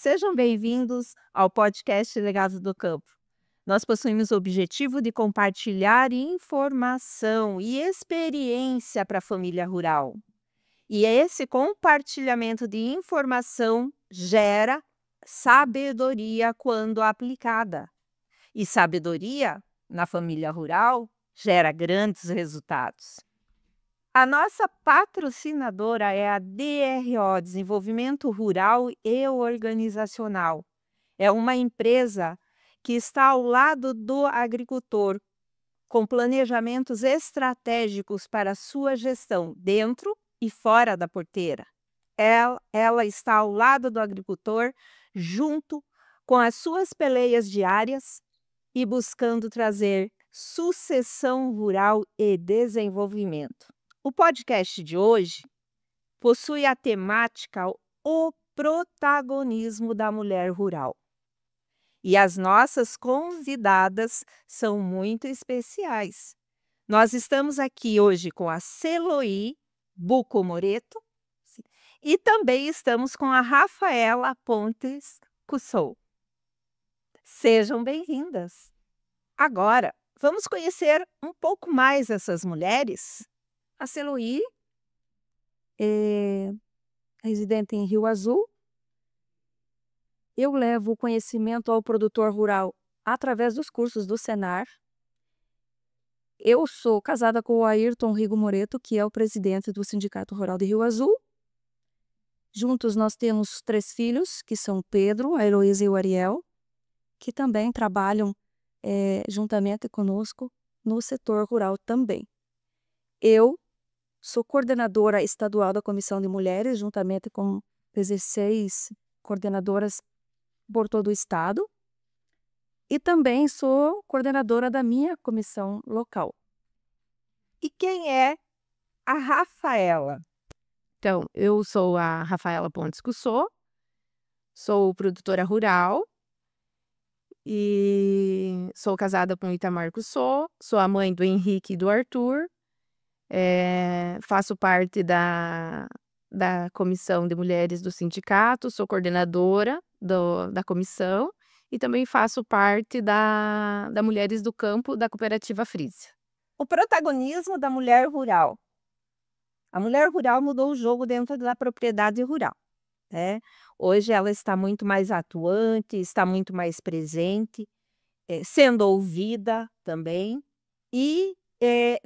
Sejam bem-vindos ao podcast Legado do Campo. Nós possuímos o objetivo de compartilhar informação e experiência para a família rural. E esse compartilhamento de informação gera sabedoria quando aplicada. E sabedoria na família rural gera grandes resultados. A nossa patrocinadora é a DRO, Desenvolvimento Rural e Organizacional. É uma empresa que está ao lado do agricultor, com planejamentos estratégicos para sua gestão dentro e fora da porteira. Ela está ao lado do agricultor, junto com as suas peleias diárias e buscando trazer sucessão rural e desenvolvimento. O podcast de hoje possui a temática O Protagonismo da Mulher Rural. E as nossas convidadas são muito especiais. Nós estamos aqui hoje com a Celoí Buco Moreto e também estamos com a Rafaela Pontes Cussou. Sejam bem-vindas. Agora, vamos conhecer um pouco mais essas mulheres? A Celoí é residente em Rio Azul. Eu levo o conhecimento ao produtor rural através dos cursos do Senar. Eu sou casada com o Ayrton Rigo Moreto, que é o presidente do Sindicato Rural de Rio Azul. Juntos nós temos 3 filhos, que são o Pedro, a Heloísa e o Ariel, que também trabalham juntamente conosco no setor rural também. Eu sou coordenadora estadual da Comissão de Mulheres, juntamente com 16 coordenadoras por todo o estado. E também sou coordenadora da minha comissão local. E quem é a Rafaela? Então, eu sou a Rafaela Pontes Cussou, sou produtora rural e sou casada com o Itamar Cussou, sou a mãe do Henrique e do Arthur, faço parte da comissão de mulheres do sindicato, sou coordenadora da comissão e também faço parte da Mulheres do Campo da Cooperativa Frisia. O protagonismo da mulher rural. A mulher rural mudou o jogo dentro da propriedade rural, né? Hoje ela está muito mais atuante, está muito mais presente, sendo ouvida também e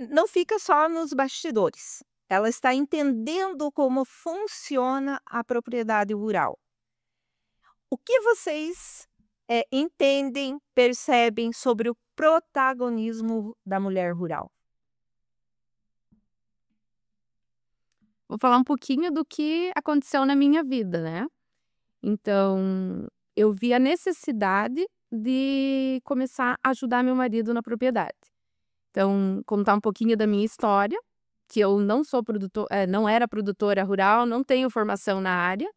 não fica só nos bastidores. Ela está entendendo como funciona a propriedade rural. O que vocês entendem, percebem sobre o protagonismo da mulher rural? Vou falar um pouquinho do que aconteceu na minha vida, né? Então, eu vi a necessidade de começar a ajudar meu marido na propriedade. Então, contar um pouquinho da minha história, que eu não sou não era produtora rural, não tenho formação na área.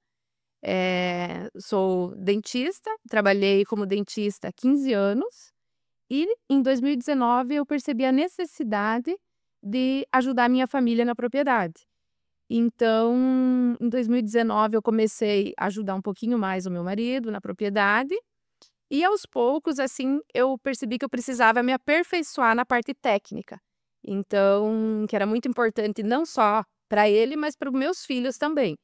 Sou dentista, trabalhei como dentista há 15 anos e em 2019 eu percebi a necessidade de ajudar minha família na propriedade. Então, em 2019 eu comecei a ajudar um pouquinho mais o meu marido na propriedade e aos poucos, assim, eu percebi que eu precisava me aperfeiçoar na parte técnica. Então, que era muito importante não só para ele, mas para os meus filhos também.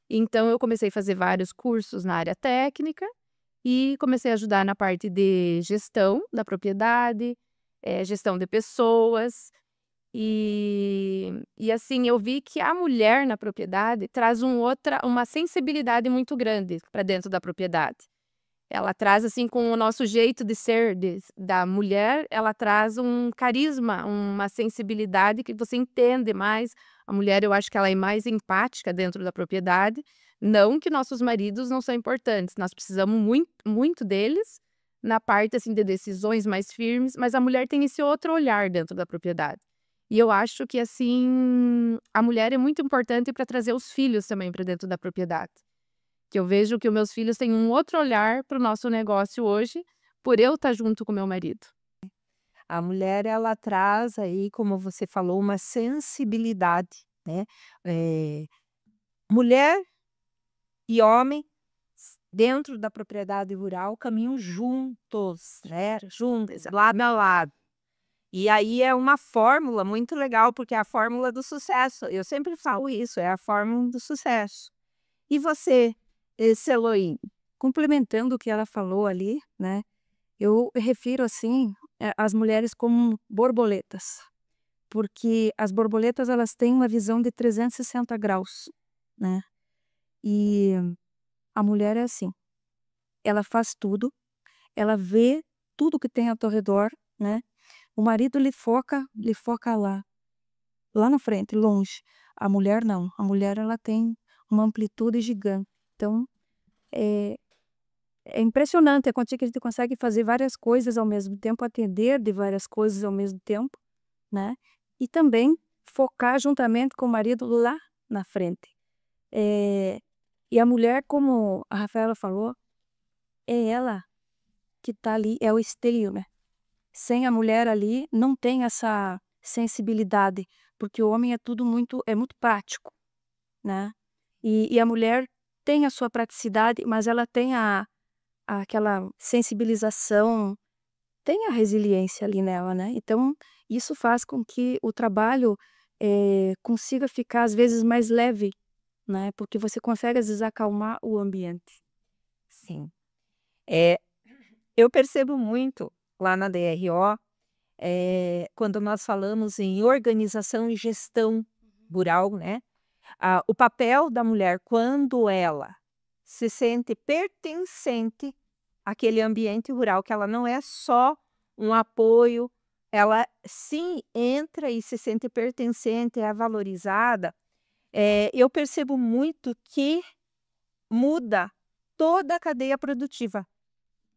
Então, eu comecei a fazer vários cursos na área técnica e comecei a ajudar na parte de gestão da propriedade, gestão de pessoas. E assim, eu vi que a mulher na propriedade traz uma sensibilidade muito grande para dentro da propriedade. Ela traz, assim, com o nosso jeito de ser da mulher, ela traz um carisma, uma sensibilidade que você entende mais. A mulher, eu acho que ela é mais empática dentro da propriedade. Não que nossos maridos não são importantes, nós precisamos muito, muito deles na parte, assim, de decisões mais firmes, mas a mulher tem esse outro olhar dentro da propriedade. E eu acho que, assim, a mulher é muito importante para trazer os filhos também para dentro da propriedade. Que eu vejo que os meus filhos têm um outro olhar para o nosso negócio hoje, por eu estar junto com meu marido. A mulher, ela traz aí, como você falou, uma sensibilidade, né? Mulher e homem dentro da propriedade rural caminham juntos, né, juntos, Exato. lado a lado. E aí é uma fórmula muito legal, porque é a fórmula do sucesso. Eu sempre falo isso, é a fórmula do sucesso. E você, Eloy? Complementando o que ela falou ali, né, eu refiro, assim, as mulheres como borboletas, porque as borboletas elas têm uma visão de 360 graus, né, e a mulher é assim, ela faz tudo, ela vê tudo que tem ao teu redor, né, o marido lhe foca lá na frente, longe, a mulher não, a mulher ela tem uma amplitude gigante, então, eh é impressionante, é contigo que a gente consegue fazer várias coisas ao mesmo tempo, atender de várias coisas ao mesmo tempo, né, e também focar juntamente com o marido lá na frente. E a mulher, como a Rafaela falou, é ela que tá ali, é o esteio, né. Sem a mulher ali, não tem essa sensibilidade, porque o homem é muito prático, né. E a mulher tem a sua praticidade, mas ela tem aquela sensibilização, tem a resiliência ali nela, né. Então, isso faz com que o trabalho, consiga ficar às vezes mais leve, né, porque você consegue às vezes acalmar o ambiente. Sim. É, eu percebo muito lá na DRO, quando nós falamos em organização e gestão rural, né, o papel da mulher quando ela se sente pertencente àquele ambiente rural, que ela não é só um apoio, ela sim entra e se sente pertencente, é valorizada, eu percebo muito que muda toda a cadeia produtiva.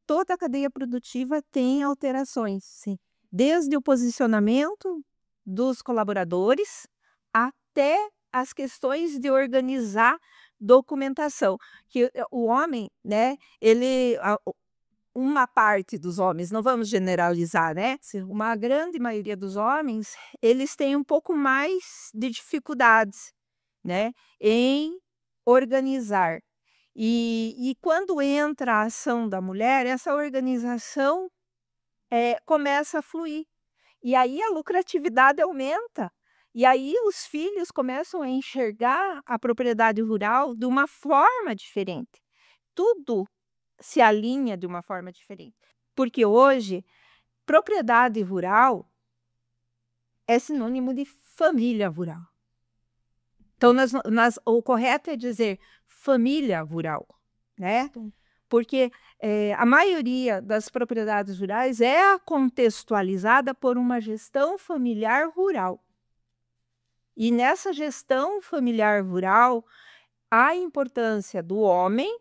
Toda a cadeia produtiva tem alterações, sim. Desde o posicionamento dos colaboradores até as questões de organizar documentação, que o homem, né, ele uma parte dos homens, não vamos generalizar, né, uma grande maioria dos homens, eles têm um pouco mais de dificuldades, né, em organizar. E quando entra a ação da mulher, essa organização, começa a fluir. E aí a lucratividade aumenta. E aí os filhos começam a enxergar a propriedade rural de uma forma diferente. Tudo se alinha de uma forma diferente. Porque hoje, propriedade rural é sinônimo de família rural. Então o correto é dizer família rural, né. Sim. Porque, a maioria das propriedades rurais é contextualizada por uma gestão familiar rural. E nessa gestão familiar rural, há a importância do homem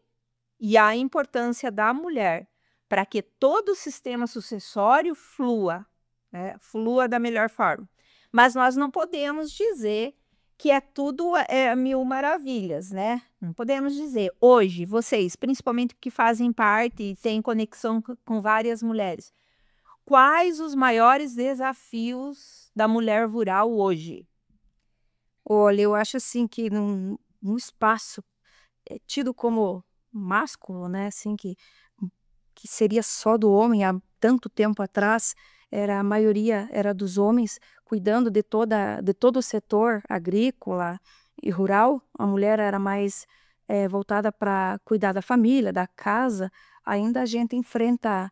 e há a importância da mulher, para que todo o sistema sucessório flua, né, flua da melhor forma. Mas nós não podemos dizer que é tudo mil maravilhas, né? Não podemos dizer. Hoje, vocês, principalmente que fazem parte e têm conexão com várias mulheres, quais os maiores desafios da mulher rural hoje? Olha, eu acho assim que num espaço, tido como másculo, né, assim, que seria só do homem há tanto tempo atrás, a maioria era dos homens cuidando de todo o setor agrícola e rural, a mulher era mais, voltada para cuidar da família, da casa, ainda a gente enfrenta,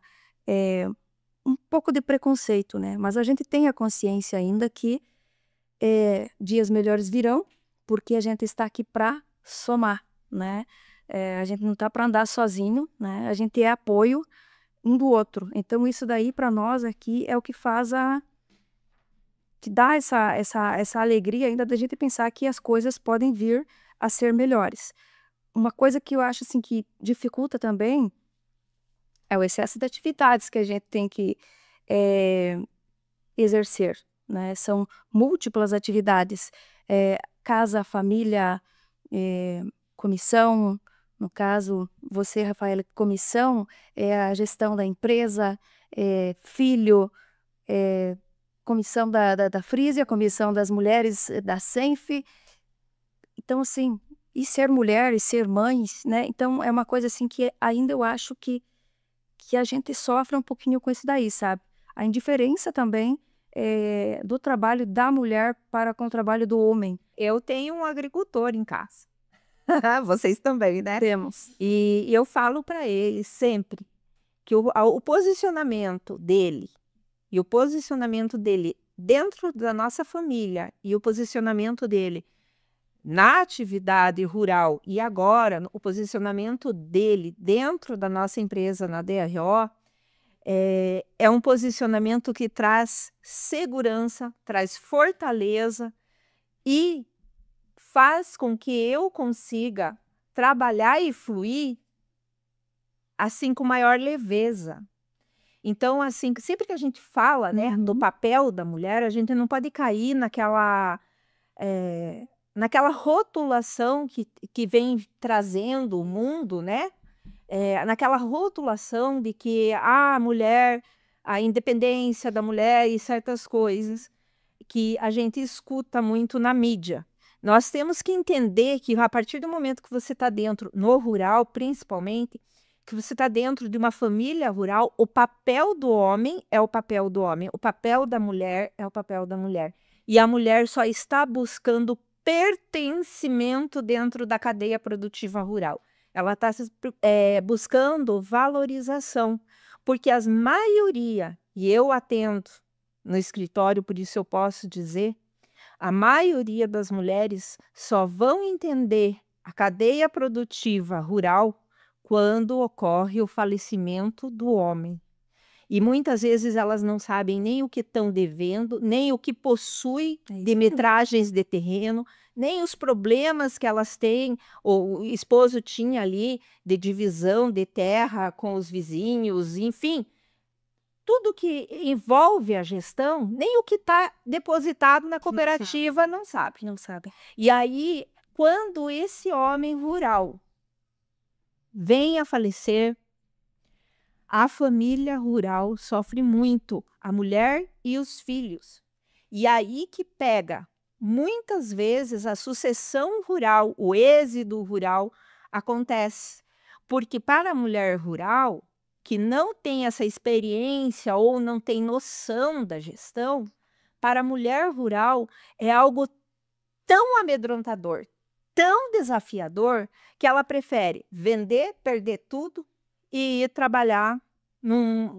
um pouco de preconceito, né, mas a gente tem a consciência ainda que, dias melhores virão, porque a gente está aqui para somar, né, a gente não está para andar sozinho, né, a gente é apoio um do outro. Então isso daí para nós aqui é o que faz que dá essa alegria ainda da gente pensar que as coisas podem vir a ser melhores. Uma coisa que eu acho, assim, que dificulta também é o excesso de atividades que a gente tem que, eh, exercer, né, são múltiplas atividades, casa, família, eh, comissão, no caso, você, Rafaela, comissão é a gestão da empresa, filho, comissão da Frise, a comissão das mulheres da Senf. Então, assim, e ser mulher e ser mãe, né? Então é uma coisa assim que ainda eu acho que a gente sofre um pouquinho com isso daí, sabe? A indiferença também do trabalho da mulher para com o trabalho do homem. Eu tenho um agricultor em casa. Vocês também, né? Temos. E eu falo para ele sempre que o posicionamento dele e o posicionamento dele dentro da nossa família e o posicionamento dele na atividade rural e agora o posicionamento dele dentro da nossa empresa na DRO é um posicionamento que traz segurança, traz fortaleza e faz com que eu consiga trabalhar e fluir assim com maior leveza. Então, assim, sempre que a gente fala, né, do papel da mulher, a gente não pode cair naquela rotulação que vem trazendo o mundo, né? Naquela rotulação de que a mulher, a independência da mulher e certas coisas que a gente escuta muito na mídia. Nós temos que entender que a partir do momento que você está dentro, no rural principalmente, que você está dentro de uma família rural, o papel do homem é o papel do homem, o papel da mulher é o papel da mulher. E a mulher só está buscando pertencimento dentro da cadeia produtiva rural. Ela está buscando valorização, porque a maioria, e eu atendo no escritório, por isso eu posso dizer, a maioria das mulheres só vão entender a cadeia produtiva rural quando ocorre o falecimento do homem. E muitas vezes elas não sabem nem o que estão devendo, nem o que possui de metragens de terreno, nem os problemas que elas têm, ou o esposo tinha ali de divisão de terra com os vizinhos, enfim. Tudo que envolve a gestão, nem o que está depositado na cooperativa não sabe. Não sabe. E aí, quando esse homem rural vem a falecer, a família rural sofre muito, a mulher e os filhos. E aí que pega, muitas vezes a sucessão rural, o êxodo rural acontece. Porque para a mulher rural, que não tem essa experiência ou não tem noção da gestão, para a mulher rural é algo tão amedrontador, tão desafiador, que ela prefere vender, perder tudo e ir trabalhar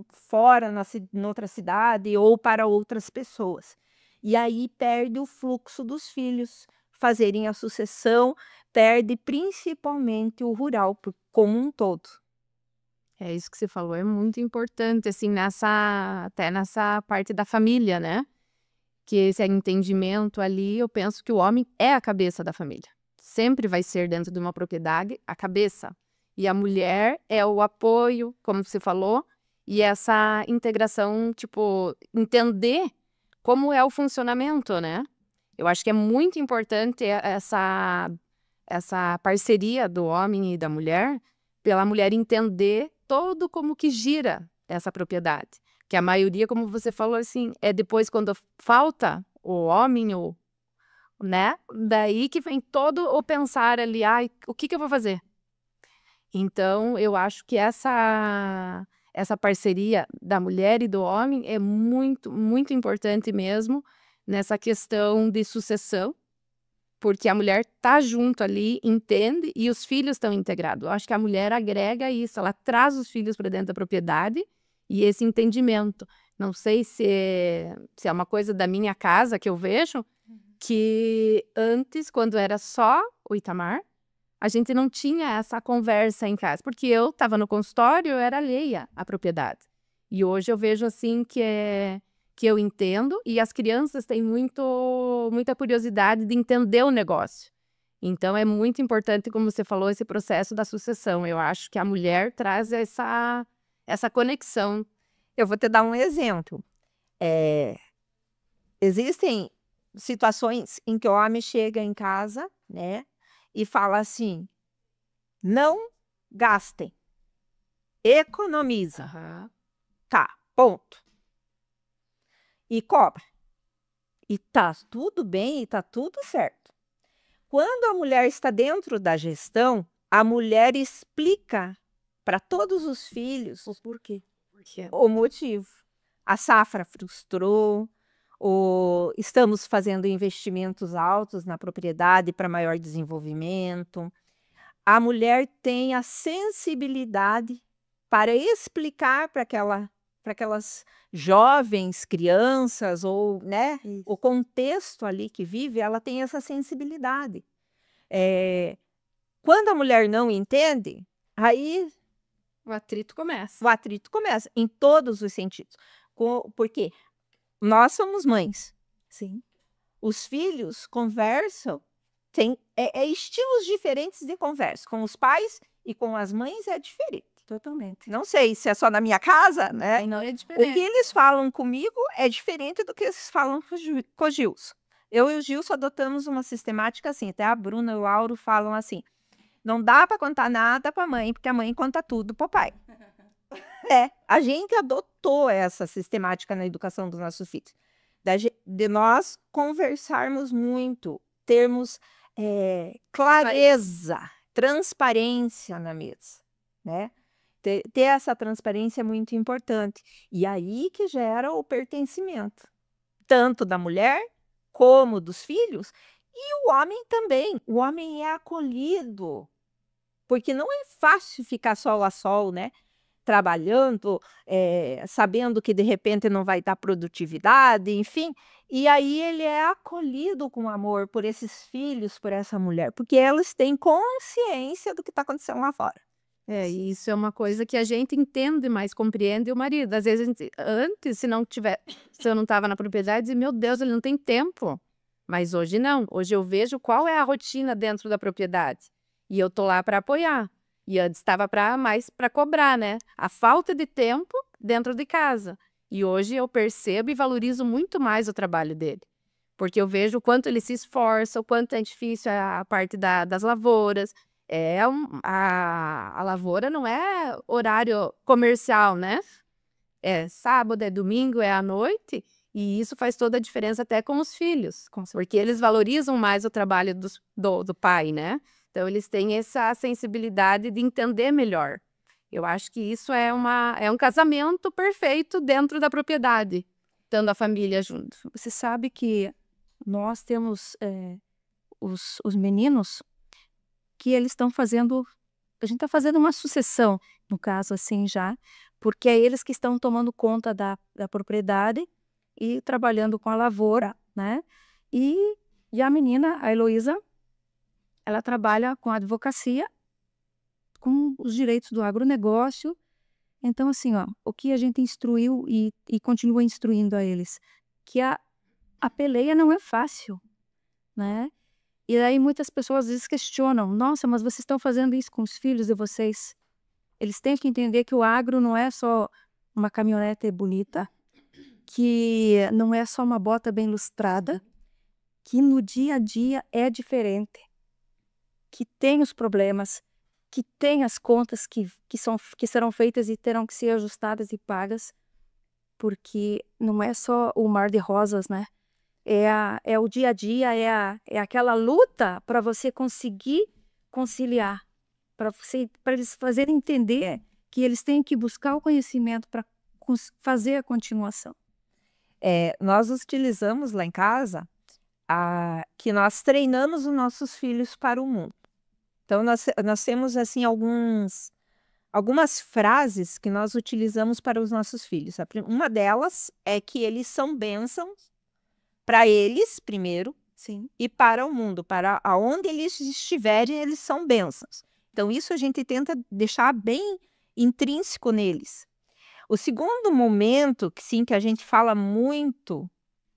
fora, em outra cidade ou para outras pessoas. E aí perde o fluxo dos filhos, fazerem a sucessão, perde principalmente o rural como um todo. É isso que você falou, é muito importante, assim, até nessa parte da família, né? Que esse entendimento ali, eu penso que o homem é a cabeça da família. Sempre vai ser dentro de uma propriedade a cabeça. E a mulher é o apoio, como você falou, e essa integração, tipo, entender como é o funcionamento, né? Eu acho que é muito importante essa parceria do homem e da mulher, pela mulher entender todo como que gira essa propriedade. Que a maioria, como você falou, assim, é depois quando falta o homem, né? Daí que vem todo o pensar ali, o que eu vou fazer? Então, eu acho que essa parceria da mulher e do homem é muito, muito importante mesmo nessa questão de sucessão, porque a mulher tá junto ali, entende, e os filhos estão integrados. Eu acho que a mulher agrega isso, ela traz os filhos para dentro da propriedade e esse entendimento. Não sei se é uma coisa da minha casa que eu vejo, que antes, quando era só o Itamar, a gente não tinha essa conversa em casa, porque eu estava no consultório, eu era alheia à propriedade. E hoje eu vejo assim que eu entendo, e as crianças têm muita curiosidade de entender o negócio. Então é muito importante, como você falou, esse processo da sucessão. Eu acho que a mulher traz essa conexão. Eu vou te dar um exemplo. Existem situações em que o homem chega em casa, né, e fala assim: não gastem, economiza. Tá, ponto. E cobra. E tá tudo bem, e tá tudo certo. Quando a mulher está dentro da gestão, a mulher explica para todos os filhos O porquê? o motivo. A safra frustrou, estamos fazendo investimentos altos na propriedade para maior desenvolvimento. A mulher tem a sensibilidade para explicar para aquelas jovens, crianças, ou, né, o contexto ali que vive, ela tem essa sensibilidade. Quando a mulher não entende, aí O atrito começa. o atrito começa, em todos os sentidos. Porque nós somos mães. Sim. Os filhos conversam, tem estilos diferentes de conversa. Com os pais e com as mães é diferente. Totalmente. Não sei se é só na minha casa, né? Não é O diferente. que eles falam comigo é diferente do que eles falam com o Gilson. Eu e o Gilson adotamos uma sistemática assim, até a Bruna e o Auro falam assim, não dá para contar nada para a mãe, porque a mãe conta tudo para o pai. A gente adotou essa sistemática na educação dos nossos filhos. De nós conversarmos muito, termos clareza, transparência na mesa, né? Ter essa transparência é muito importante. E aí que gera o pertencimento, tanto da mulher como dos filhos, e o homem também. O homem é acolhido, porque não é fácil ficar sol a sol, né? Trabalhando, sabendo que de repente não vai dar produtividade, enfim. E aí ele é acolhido com amor por esses filhos, por essa mulher, porque elas têm consciência do que está acontecendo lá fora. E isso é uma coisa que a gente entende, mas compreende o marido. Às vezes, antes, se eu não estava na propriedade, dizia, meu Deus, ele não tem tempo. Mas hoje não. Hoje eu vejo qual é a rotina dentro da propriedade. E eu tô lá para apoiar. E antes estava mais para cobrar, né? A falta de tempo dentro de casa. E hoje eu percebo e valorizo muito mais o trabalho dele. Porque eu vejo o quanto ele se esforça, o quanto é difícil a parte das lavouras. A lavoura não é horário comercial, né? É sábado, é domingo, é à noite. E isso faz toda a diferença até com os filhos. Porque eles valorizam mais o trabalho do pai, né? Então, eles têm essa sensibilidade de entender melhor. Eu acho que isso é um casamento perfeito dentro da propriedade, estando a família junto. Você sabe que nós temos os meninos que eles estão fazendo, a gente está fazendo uma sucessão, no caso assim já, porque é eles que estão tomando conta da propriedade e trabalhando com a lavoura, né? E a menina, a Heloísa, ela trabalha com a advocacia, com os direitos do agronegócio. Então, assim, ó, o que a gente instruiu e continua instruindo a eles, que a peleia não é fácil, né? E aí muitas pessoas às vezes questionam, nossa, mas vocês estão fazendo isso com os filhos de vocês? Eles têm que entender que o agro não é só uma caminhonete bonita, que não é só uma bota bem lustrada, que no dia a dia é diferente, que tem os problemas, que tem as contas que serão feitas e terão que ser ajustadas e pagas, porque não é só o mar de rosas, né? É o dia a dia, é aquela luta para você conseguir conciliar, para eles fazerem entender que eles têm que buscar o conhecimento para fazer a continuação. Nós utilizamos lá em casa que nós treinamos os nossos filhos para o mundo. Então, nós temos assim algumas frases que nós utilizamos para os nossos filhos. Uma delas é que eles são bênçãos para eles, primeiro, Sim. e para o mundo. Para aonde eles estiverem, eles são bênçãos. Então, isso a gente tenta deixar bem intrínseco neles. O segundo momento, que a gente fala muito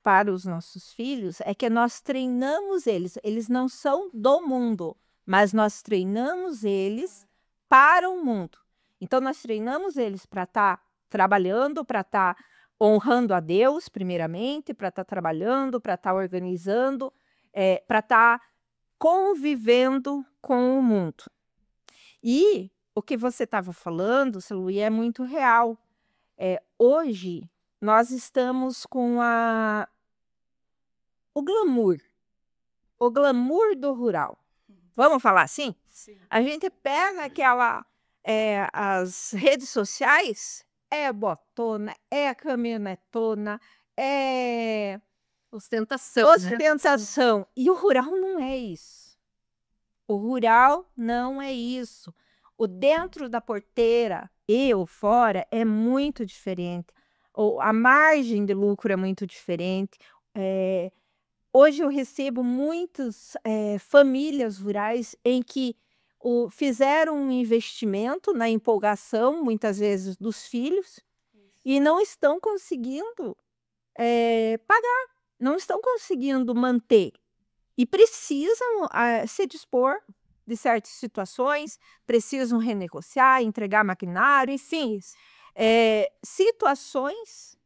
para os nossos filhos, é que nós treinamos eles. Eles não são do mundo, mas nós treinamos eles para o mundo. Então, nós treinamos eles para estar trabalhando, para estar honrando a Deus, primeiramente, para estar trabalhando, para estar organizando, para estar convivendo com o mundo. E o que você estava falando, Celuí, é muito real. Hoje, nós estamos com o glamour. o glamour do rural. Vamos falar assim? Sim. A gente pega as redes sociais, é botona, é caminhonetona, é Ostentação, né? ostentação. E o rural não é isso. O rural não é isso. O dentro da porteira e o fora é muito diferente. A margem de lucro é muito diferente. Hoje eu recebo muitas famílias rurais em que fizeram um investimento na empolgação, muitas vezes, dos filhos, e não estão conseguindo pagar, não estão conseguindo manter. E precisam se dispor de certas situações, precisam renegociar, entregar maquinário, enfim, situações,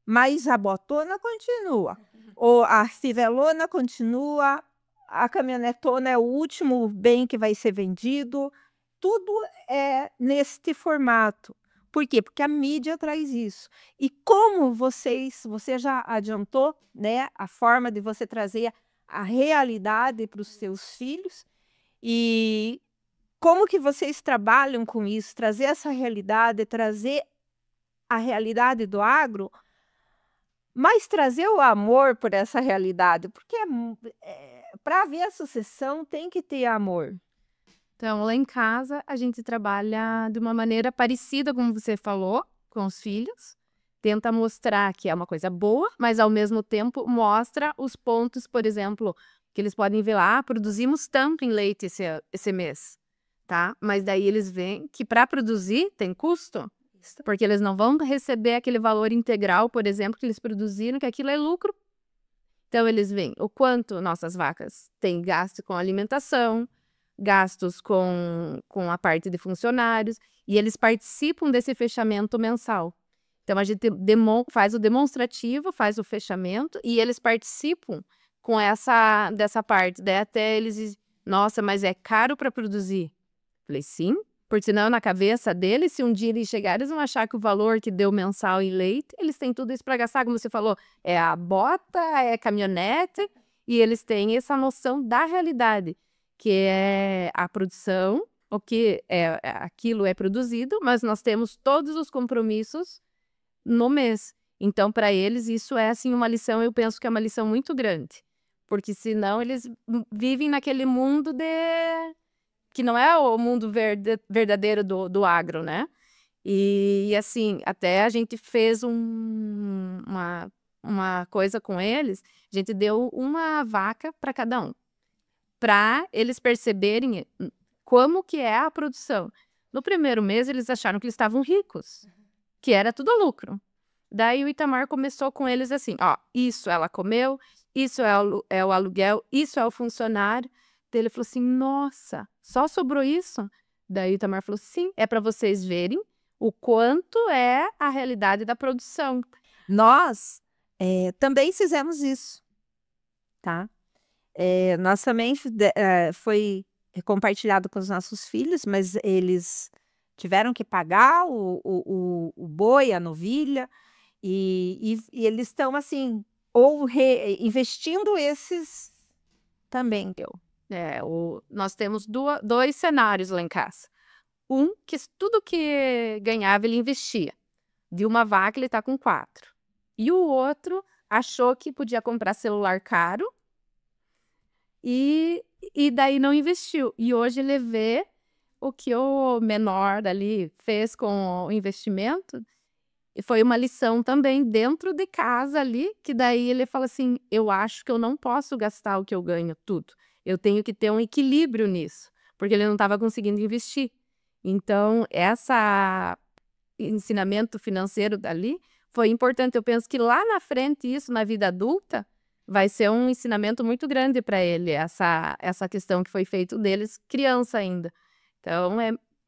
mas a botona continua, ou a fivelona continua, a caminhonetona é o último bem que vai ser vendido, tudo é neste formato. Por quê? Porque a mídia traz isso. E como você já adiantou, né, a forma de você trazer a realidade para os seus filhos, e como que vocês trabalham com isso, trazer essa realidade, trazer a realidade do agro, mas trazer o amor por essa realidade, porque para haver a sucessão tem que ter amor. Então, lá em casa, a gente trabalha de uma maneira parecida, como você falou, com os filhos. Tenta mostrar que é uma coisa boa, mas ao mesmo tempo mostra os pontos, por exemplo, que eles podem ver lá, produzimos tanto em leite esse mês, tá? Mas daí eles veem que para produzir tem custo, porque eles não vão receber aquele valor integral, por exemplo, que eles produziram, que aquilo é lucro. Então, eles veem o quanto nossas vacas têm gasto com alimentação, gastos com a parte de funcionários, e eles participam desse fechamento mensal. Então, a gente faz o demonstrativo, faz o fechamento, e eles participam com dessa parte. Daí até eles dizem, nossa, mas é caro para produzir. Falei, sim, porque senão na cabeça deles, se um dia eles chegarem, eles vão achar que o valor que deu mensal em leite, eles têm tudo isso para gastar, como você falou, é a bota, é caminhonete, e eles têm essa noção da realidade, que é a produção, o que aquilo é produzido, mas nós temos todos os compromissos no mês. Então, para eles, isso é assim uma lição, eu penso que é uma lição muito grande, porque senão eles vivem naquele mundo que não é o mundo verdadeiro do agro, né? E assim, até a gente fez uma coisa com eles, a gente deu uma vaca para cada um, para eles perceberem como que é a produção. No primeiro mês, eles acharam que eles estavam ricos, que era tudo lucro. Daí o Itamar começou com eles assim, ó, isso ela comeu, isso é o aluguel, isso é o funcionário. Daí ele falou assim, nossa, só sobrou isso? Daí o Itamar falou, sim, é para vocês verem o quanto é a realidade da produção. Nós também fizemos isso, tá? Nós também foi compartilhado com os nossos filhos, mas eles tiveram que pagar o boi, a novilha, e eles estão assim, ou investindo esses também. Nós temos dois cenários lá em casa. Um, que tudo que ganhava ele investia. De uma vaca ele tá com 4. E o outro achou que podia comprar celular caro e daí não investiu. E hoje ele vê o que o menor dali fez com o investimento. E foi uma lição também dentro de casa ali, que daí ele fala assim, eu acho que eu não posso gastar o que eu ganho tudo. Eu tenho que ter um equilíbrio nisso, porque ele não estava conseguindo investir. Então, esse ensinamento financeiro dali foi importante. Eu penso que lá na frente, isso na vida adulta, vai ser um ensinamento muito grande para ele, essa questão que foi feito deles, criança ainda. Então,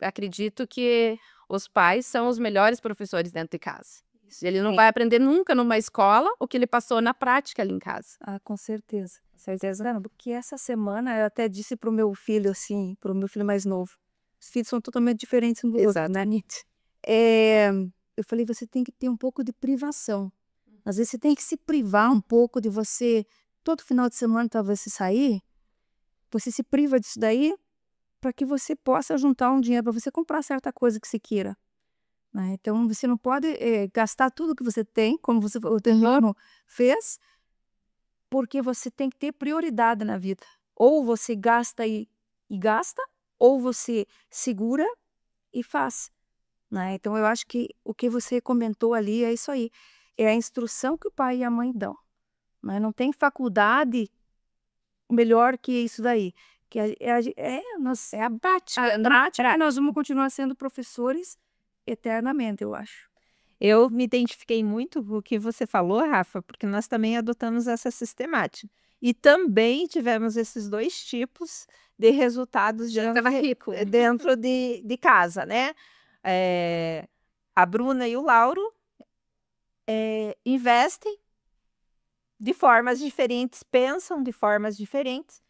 acredito que os pais são os melhores professores dentro de casa. Ele não vai aprender nunca numa escola o que ele passou na prática ali em casa. Ah, com certeza. Certeza. Porque essa semana eu até disse pro meu filho, assim, pro meu filho mais novo, os filhos são totalmente diferentes um do outro, né? Eu falei, você tem que ter um pouco de privação. Às vezes você tem que se privar um pouco de você, todo final de semana talvez você sair, você se priva disso daí para que você possa juntar um dinheiro para você comprar certa coisa que você queira, né? Então, você não pode gastar tudo que você tem, como o teu irmão fez, porque você tem que ter prioridade na vida. Ou você gasta e gasta, ou você segura e faz, né? Então, eu acho que o que você comentou ali é isso aí. É a instrução que o pai e a mãe dão, né? Não tem faculdade melhor que isso daí. Que É a prática. nós vamos continuar sendo professores eternamente, eu acho. Eu me identifiquei muito com o que você falou, Rafa, porque nós também adotamos essa sistemática. E também tivemos esses 2 tipos de resultados dentro de casa, né? A Bruna e o Lauro investem de formas diferentes, pensam de formas diferentes,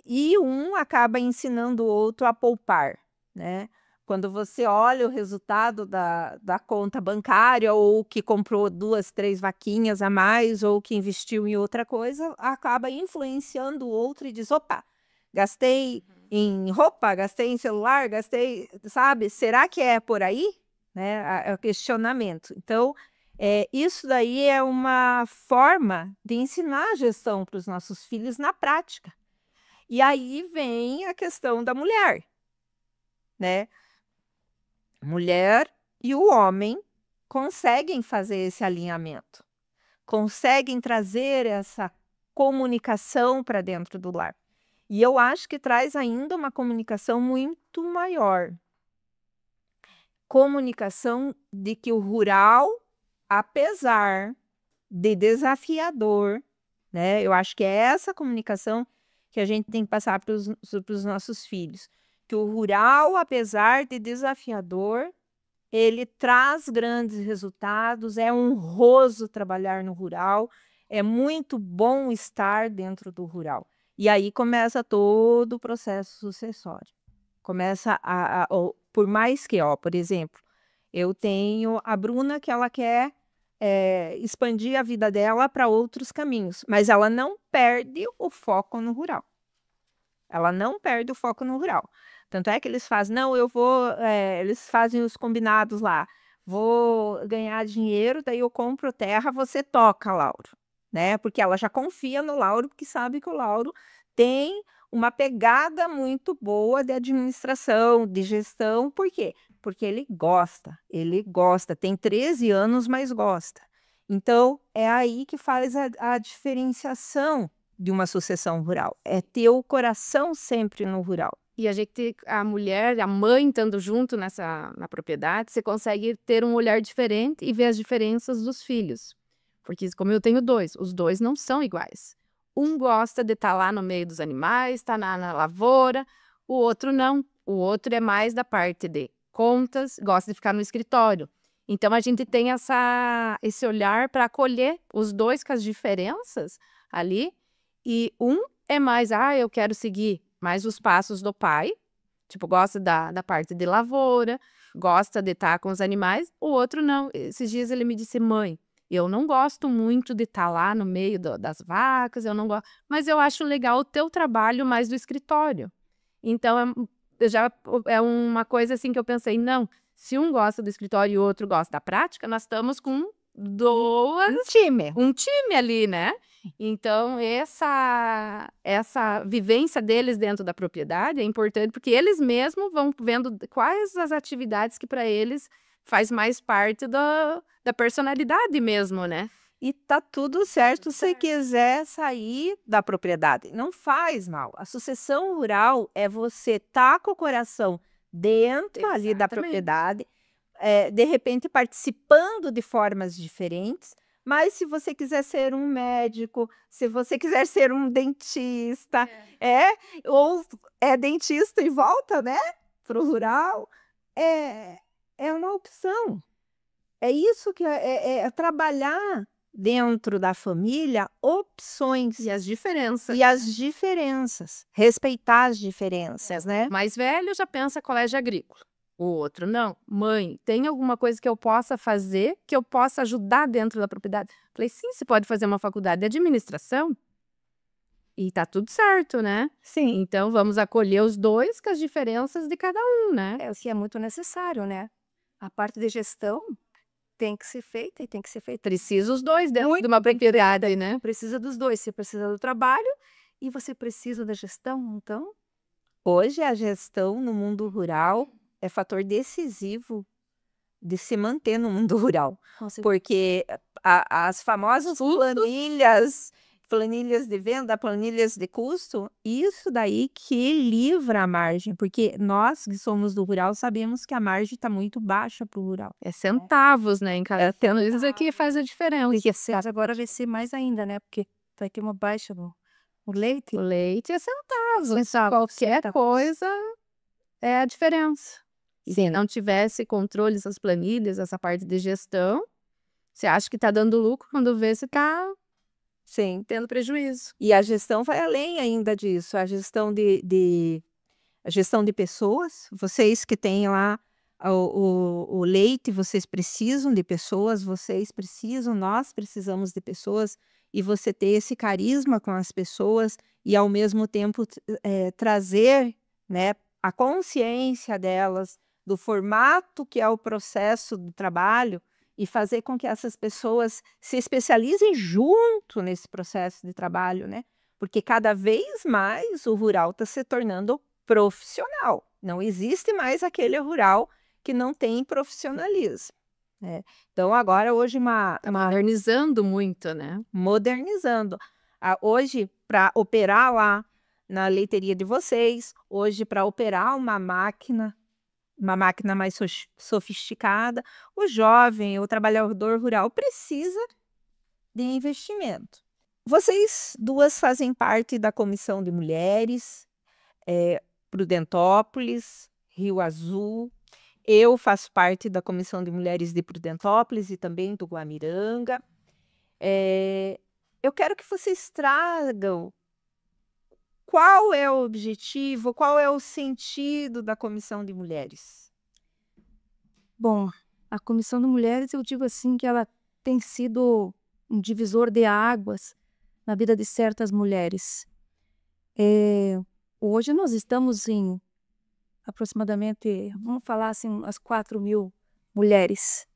e um acaba ensinando o outro a poupar, né? Quando você olha o resultado da conta bancária, ou que comprou 2, 3 vaquinhas a mais, ou que investiu em outra coisa, acaba influenciando o outro e diz: opa, gastei em roupa, gastei em celular, gastei, sabe? Será que é por aí? Né? É o questionamento. Então, isso daí é uma forma de ensinar a gestão para os nossos filhos na prática. E aí vem a questão da mulher, né? Mulher e o homem conseguem fazer esse alinhamento, conseguem trazer essa comunicação para dentro do lar. E eu acho que traz ainda uma comunicação muito maior. Comunicação de que o rural, apesar de desafiador, né? Eu acho que é essa comunicação que a gente tem que passar para os nossos filhos. Que o rural, apesar de desafiador, ele traz grandes resultados, é honroso trabalhar no rural, é muito bom estar dentro do rural. E aí começa todo o processo sucessório. Começa por mais que, por exemplo, eu tenho a Bruna que ela quer expandir a vida dela para outros caminhos, mas ela não perde o foco no rural. Ela não perde o foco no rural. Tanto é que eles fazem, não, eles fazem os combinados lá. Vou ganhar dinheiro, daí eu compro terra, você toca, Lauro, né? Porque ela já confia no Lauro, porque sabe que o Lauro tem uma pegada muito boa de administração, de gestão. Por quê? Porque ele gosta, tem 13 anos, mas gosta. Então, é aí que faz a diferenciação de uma sucessão rural, é ter o coração sempre no rural. E a mulher, a mãe estando junto na propriedade, você consegue ter um olhar diferente e ver as diferenças dos filhos. Porque como eu tenho 2, os 2 não são iguais. Um gosta de estar lá no meio dos animais, está na lavoura, o outro não. O outro é mais da parte de contas, gosta de ficar no escritório. Então, a gente tem esse olhar para acolher os 2 com as diferenças ali. E um é mais, eu quero seguir mais os passos do pai, tipo, gosta da parte de lavoura, gosta de estar com os animais. O outro não. Esses dias ele me disse: mãe, eu não gosto muito de estar lá no meio das vacas, eu não gosto, mas eu acho legal o teu trabalho mais do escritório. Então, é uma coisa assim que eu pensei, não, se um gosta do escritório e o outro gosta da prática, nós estamos com um time ali, né? Então, essa vivência deles dentro da propriedade é importante, porque eles mesmos vão vendo quais as atividades que para eles faz mais parte da personalidade mesmo, né? E tá tudo certo se você quiser sair da propriedade. Não faz mal. A sucessão rural é você estar com o coração dentro ali da propriedade, de repente participando de formas diferentes. Mas se você quiser ser um médico, se você quiser ser um dentista, ou é dentista e volta, né, para o rural, é uma opção. É isso que é trabalhar dentro da família opções. E as diferenças. E as diferenças. Respeitar as diferenças, né? O mais velho já pensa colégio agrícola. O outro, não. Mãe, tem alguma coisa que eu possa fazer, que eu possa ajudar dentro da propriedade? Falei, sim, você pode fazer uma faculdade de administração E tá tudo certo, né? Sim. Então vamos acolher os dois com as diferenças de cada um, né? É o que é muito necessário, né? A parte de gestão tem que ser feita e tem que ser feita. Precisa os dois dentro Muito de uma propriedade, né? Precisa dos dois. Você precisa do trabalho e você precisa da gestão, então. Hoje a gestão no mundo rural é fator decisivo de se manter no mundo rural, porque as famosas planilhas de venda, planilhas de custo, isso daí que livra a margem, porque nós que somos do rural sabemos que a margem está muito baixa para o rural. É centavos, né? Em cada tendo isso aqui faz a diferença. E esse caso agora vai ser mais ainda, né? Porque vai ter uma baixa no leite. O leite é centavos. Qualquer coisa é a diferença. E se não tivesse controle essas planilhas, essa parte de gestão, você acha que está dando lucro quando vê se está Sim. tendo prejuízo. E a gestão vai além ainda disso, a gestão a gestão de pessoas. Vocês que têm lá o leite, vocês precisam de pessoas, vocês precisam, nós precisamos de pessoas, e você ter esse carisma com as pessoas e ao mesmo tempo trazer, né, a consciência delas do formato que é o processo do trabalho e fazer com que essas pessoas se especializem junto nesse processo de trabalho, né? Porque cada vez mais o rural está se tornando profissional. Não existe mais aquele rural que não tem profissionalismo, né? Então agora hoje modernizando muito, né? Modernizando. Hoje, para operar lá na leiteria de vocês, hoje para operar uma máquina mais sofisticada, o jovem, o trabalhador rural precisa de investimento. Vocês duas fazem parte da Comissão de Mulheres, Prudentópolis, Rio Azul. Eu faço parte da Comissão de Mulheres de Prudentópolis e também do Guamiranga. Eu quero que vocês tragam qual é o objetivo, qual é o sentido da Comissão de Mulheres. Bom, a Comissão de Mulheres, eu digo assim que ela tem sido um divisor de águas na vida de certas mulheres. Hoje nós estamos em aproximadamente, vamos falar assim, umas 4.000 mulheres,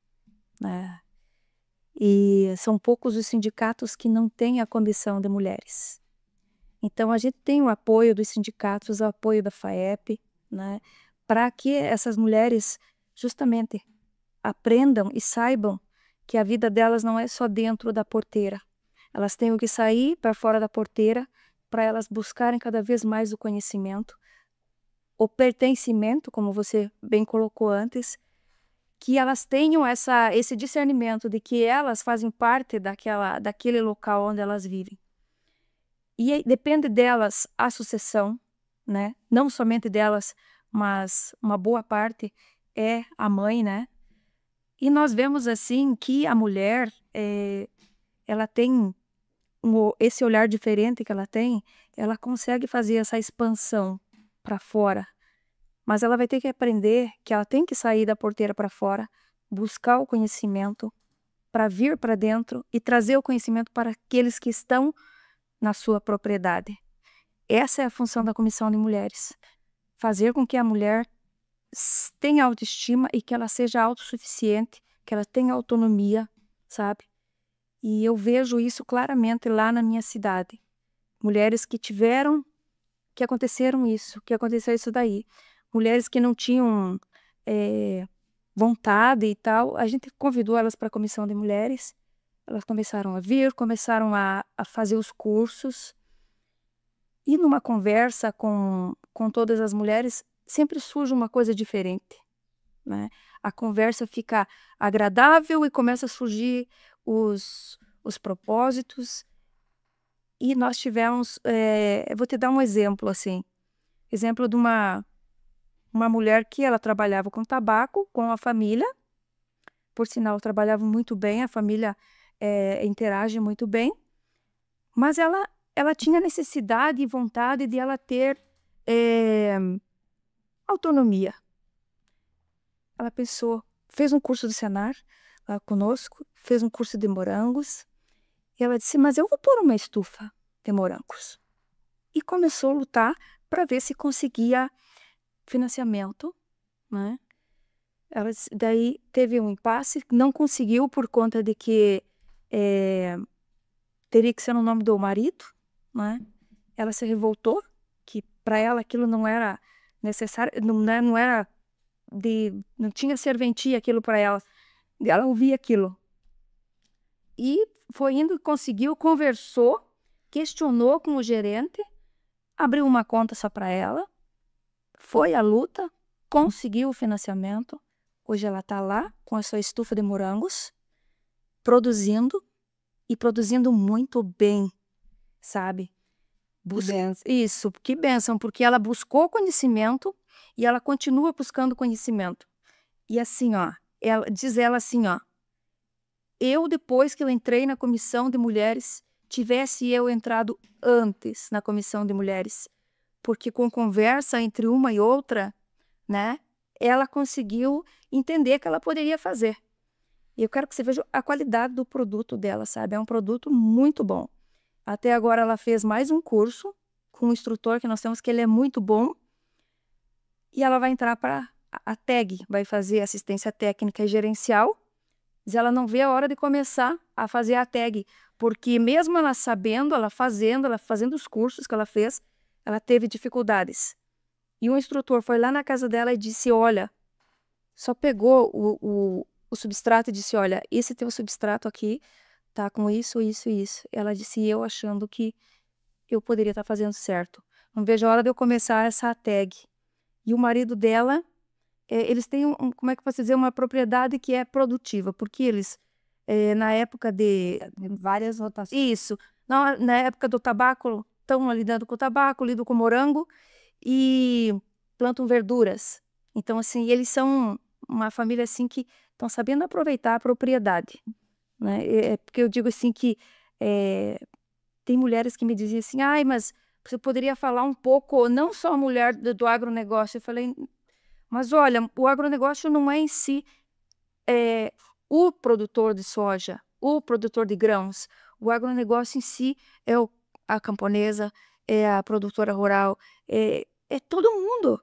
né? E são poucos os sindicatos que não têm a Comissão de Mulheres. Então a gente tem o apoio dos sindicatos, o apoio da FAEP, né? Para que essas mulheres justamente aprendam e saibam que a vida delas não é só dentro da porteira. Elas têm que sair para fora da porteira para elas buscarem cada vez mais o conhecimento, o pertencimento, como você bem colocou antes, que elas tenham esse discernimento de que elas fazem parte daquele local onde elas vivem. E depende delas a sucessão, né? Não somente delas, mas uma boa parte é a mãe, né? E nós vemos assim que a mulher, ela tem esse olhar diferente que ela tem, ela consegue fazer essa expansão para fora. Mas ela vai ter que aprender que ela tem que sair da porteira para fora, buscar o conhecimento para vir para dentro e trazer o conhecimento para aqueles que estão na sua propriedade. Essa é a função da Comissão de Mulheres. Fazer com que a mulher tenha autoestima e que ela seja autossuficiente, que ela tenha autonomia, sabe? E eu vejo isso claramente lá na minha cidade. Mulheres que aconteceu isso daí. Mulheres que não tinham vontade e tal, a gente convidou elas para a Comissão de Mulheres, elas começaram a vir, começaram a fazer os cursos, e numa conversa com todas as mulheres, sempre surge uma coisa diferente, né? A conversa fica agradável e começa a surgir os propósitos, e nós tivemos, eu vou te dar um exemplo assim, exemplo de uma mulher que ela trabalhava com tabaco, com a família, por sinal trabalhava muito bem, a família interage muito bem, mas ela tinha necessidade e vontade de ela ter autonomia. Ela pensou, fez um curso do Senar lá conosco, fez um curso de morangos, e ela disse, mas eu vou pôr uma estufa de morangos. e começou a lutar para ver se conseguia financiamento, né? Daí teve um impasse, não conseguiu por conta de que teria que ser no nome do marido, né? Ela se revoltou, que para ela aquilo não era necessário, não era não tinha serventia aquilo para ela. Ela ouvia aquilo. E foi indo, conseguiu, conversou, questionou com o gerente, abriu uma conta só para ela, foi à luta, conseguiu o financiamento. Hoje ela está lá com a sua estufa de morangos, produzindo e produzindo muito bem, sabe? Isso, que bênção, porque ela buscou conhecimento e ela continua buscando conhecimento. E assim, ó, diz ela assim, ó, eu depois que eu entrei na comissão de mulheres, tivesse eu entrado antes na comissão de mulheres, porque com conversa entre uma e outra, né, ela conseguiu entender que ela poderia fazer. E eu quero que você veja a qualidade do produto dela, sabe? É um produto muito bom. Até agora ela fez mais um curso com um instrutor que nós temos, que ele é muito bom. E ela vai entrar para a TAG, vai fazer assistência técnica e gerencial. Mas ela não vê a hora de começar a fazer a TAG, porque mesmo ela sabendo, ela fazendo os cursos que ela fez, ela teve dificuldades. E o instrutor foi lá na casa dela e disse, olha, só pegou o substrato e disse, olha, esse teu substrato aqui tá com isso, isso e isso. Ela disse, eu achando que eu poderia estar fazendo certo. Não vejo a hora de eu começar essa tag. E o marido dela, eles têm, como é que eu posso dizer, uma propriedade que é produtiva, porque eles, na época de... Várias rotações. Isso. Na época do tabaco, estão lidando com o tabaco, lidam com o morango e plantam verduras. Então, assim, eles são uma família, assim, que estão sabendo aproveitar a propriedade, né? Porque eu digo, assim, que tem mulheres que me diziam assim, ai, mas você poderia falar um pouco, não só a mulher do agronegócio. Eu falei, mas olha, o agronegócio não é em si o produtor de soja, o produtor de grãos. O agronegócio em si é a camponesa, é a produtora rural, é todo mundo.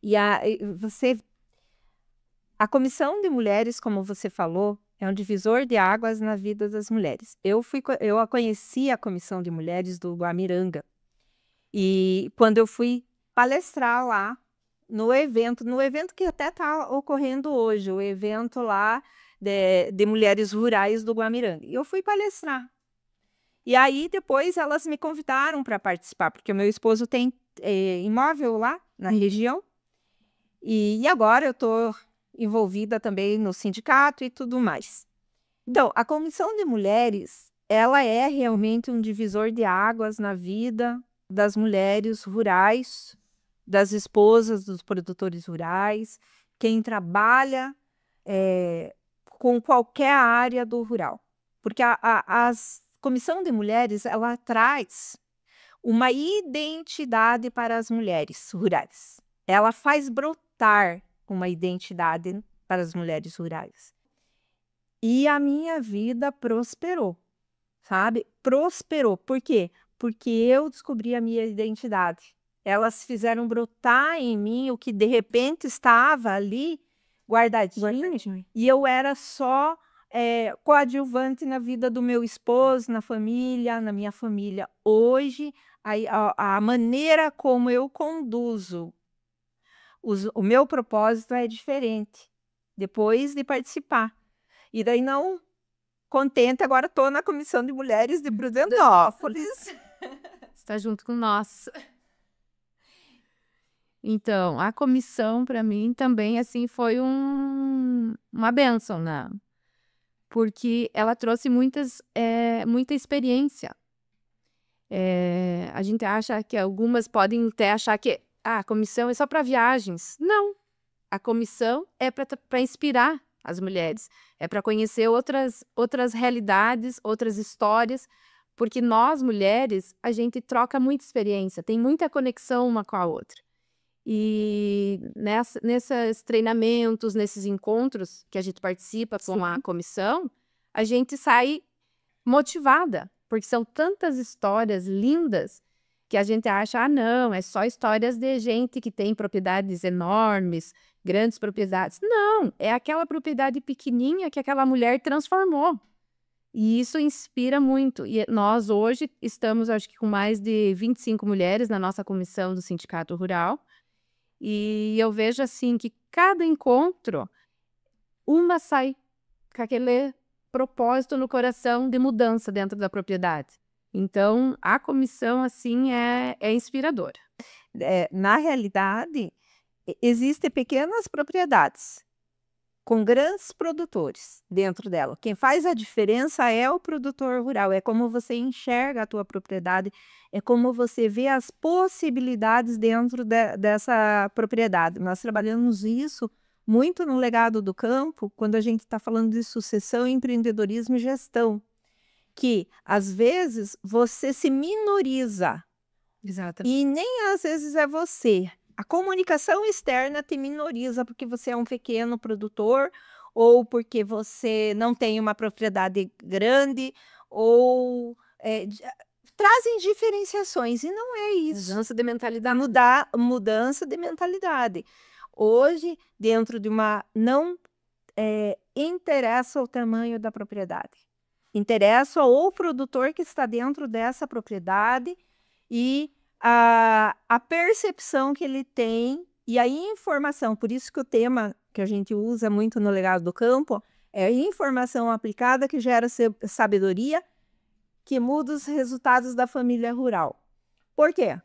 E a Comissão de Mulheres, como você falou, é um divisor de águas na vida das mulheres. Eu conheci a Comissão de Mulheres do Guamiranga. E quando eu fui palestrar lá no evento que até está ocorrendo hoje, o evento lá de mulheres rurais do Guamiranga. E eu fui palestrar. E aí depois elas me convidaram para participar, porque o meu esposo tem imóvel lá na região. E agora eu estou envolvida também no sindicato e tudo mais. Então, a Comissão de Mulheres, ela é realmente um divisor de águas na vida das mulheres rurais, das esposas dos produtores rurais, quem trabalha com qualquer área do rural. Porque a Comissão de Mulheres, ela traz uma identidade para as mulheres rurais. Ela faz brotar uma identidade para as mulheres rurais. E a minha vida prosperou, sabe? Prosperou. Por quê? Porque eu descobri a minha identidade. Elas fizeram brotar em mim o que de repente estava ali guardadinho. E eu era só coadjuvante na vida do meu esposo, na minha família. Hoje, a maneira como eu conduzo o meu propósito é diferente, depois de participar. E daí, não contente, agora estou na Comissão de Mulheres de Prudentópolis. Está junto com nós. Então, a comissão, para mim, também, assim, foi uma bênção, né? Porque ela trouxe muita experiência. A gente acha que algumas podem até achar que a comissão é só para viagens. Não. A comissão é para inspirar as mulheres. É para conhecer outras realidades, outras histórias. Porque nós, mulheres, a gente troca muita experiência. Tem muita conexão uma com a outra. E nesses treinamentos, nesses encontros que a gente participa com a comissão, a gente sai motivada. Porque são tantas histórias lindas que a gente acha, ah, não, é só histórias de gente que tem propriedades enormes, grandes propriedades. Não, é aquela propriedade pequenininha que aquela mulher transformou. E isso inspira muito. E nós hoje estamos, acho que com mais de 25 mulheres na nossa comissão do Sindicato Rural. E eu vejo assim que cada encontro, uma sai com aquele propósito no coração de mudança dentro da propriedade. Então, a comissão, assim, é inspiradora. Na realidade, existem pequenas propriedades com grandes produtores dentro dela. Quem faz a diferença é o produtor rural, é como você enxerga a tua propriedade, é como você vê as possibilidades dentro dessa propriedade. Nós trabalhamos isso muito no Legado do Campo, quando a gente está falando de sucessão, empreendedorismo e gestão, que às vezes você se minoriza Exato. e nem às vezes é você. A comunicação externa te minoriza porque você é um pequeno produtor ou porque você não tem uma propriedade grande ou trazem diferenciações e não é isso. Mudança de mentalidade. Mudança de mentalidade. Hoje, dentro de uma... Não interessa o tamanho da propriedade. Interessa o produtor que está dentro dessa propriedade e a percepção que ele tem e a informação. Por isso que o tema que a gente usa muito no Legado do Campo é informação aplicada que gera sabedoria, que muda os resultados da família rural. Por quê?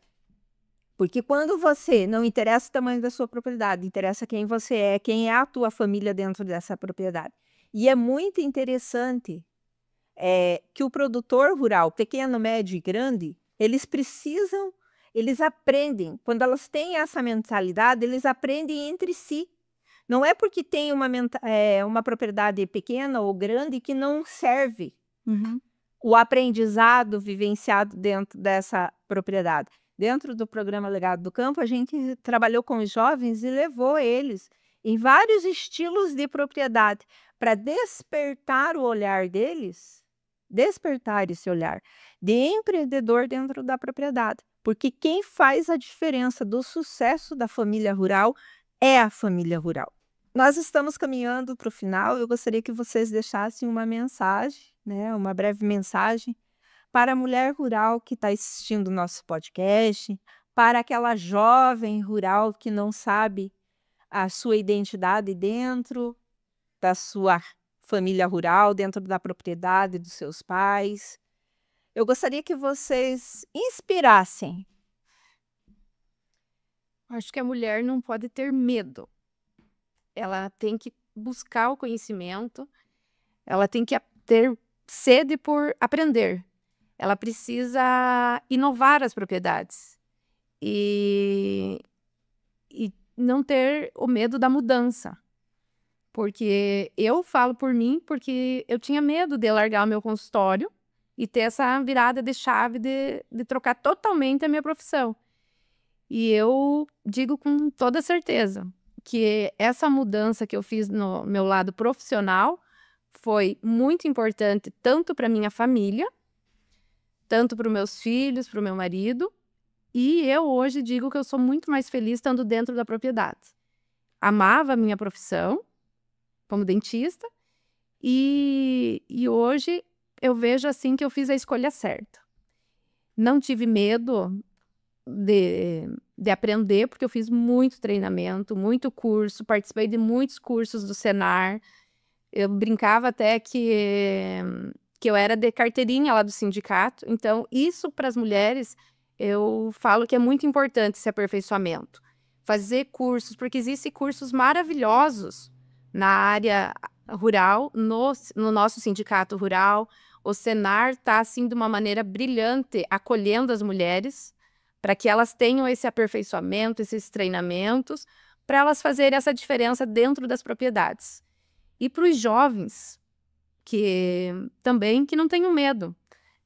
Porque quando você não interessa o tamanho da sua propriedade, interessa quem você é, quem é a tua família dentro dessa propriedade. E é muito interessante que o produtor rural, pequeno, médio e grande, eles aprendem, quando elas têm essa mentalidade, eles aprendem entre si. Não é porque tem uma propriedade pequena ou grande que não serve o aprendizado vivenciado dentro dessa propriedade. Dentro do programa Legado do Campo, a gente trabalhou com os jovens e levou eles em vários estilos de propriedade para despertar o olhar deles, despertar esse olhar de empreendedor dentro da propriedade. Porque quem faz a diferença do sucesso da família rural é a família rural. Nós estamos caminhando para o final. Eu gostaria que vocês deixassem uma mensagem, né, uma breve mensagem para a mulher rural que está assistindo o nosso podcast, para aquela jovem rural que não sabe a sua identidade dentro da sua família rural, dentro da propriedade dos seus pais. Eu gostaria que vocês inspirassem. Acho que a mulher não pode ter medo. Ela tem que buscar o conhecimento, ela tem que ter sede por aprender. Ela precisa inovar as propriedades e não ter o medo da mudança. Porque eu falo por mim, porque eu tinha medo de largar o meu consultório e ter essa virada de chave de trocar totalmente a minha profissão. E eu digo com toda certeza que essa mudança que eu fiz no meu lado profissional foi muito importante tanto para minha família, tanto para os meus filhos, para o meu marido, e eu hoje digo que eu sou muito mais feliz estando dentro da propriedade. Amava a minha profissão como dentista e hoje eu vejo assim que eu fiz a escolha certa. Não tive medo de aprender, porque eu fiz muito treinamento, muito curso, participei de muitos cursos do Senar. Eu brincava até que eu era de carteirinha lá do sindicato. Então, isso para as mulheres, eu falo que é muito importante esse aperfeiçoamento. Fazer cursos, porque existem cursos maravilhosos na área rural, no nosso sindicato rural. O Senar está, assim, de uma maneira brilhante, acolhendo as mulheres, para que elas tenham esse aperfeiçoamento, esses treinamentos, para elas fazerem essa diferença dentro das propriedades. E para os jovens, que não tenham medo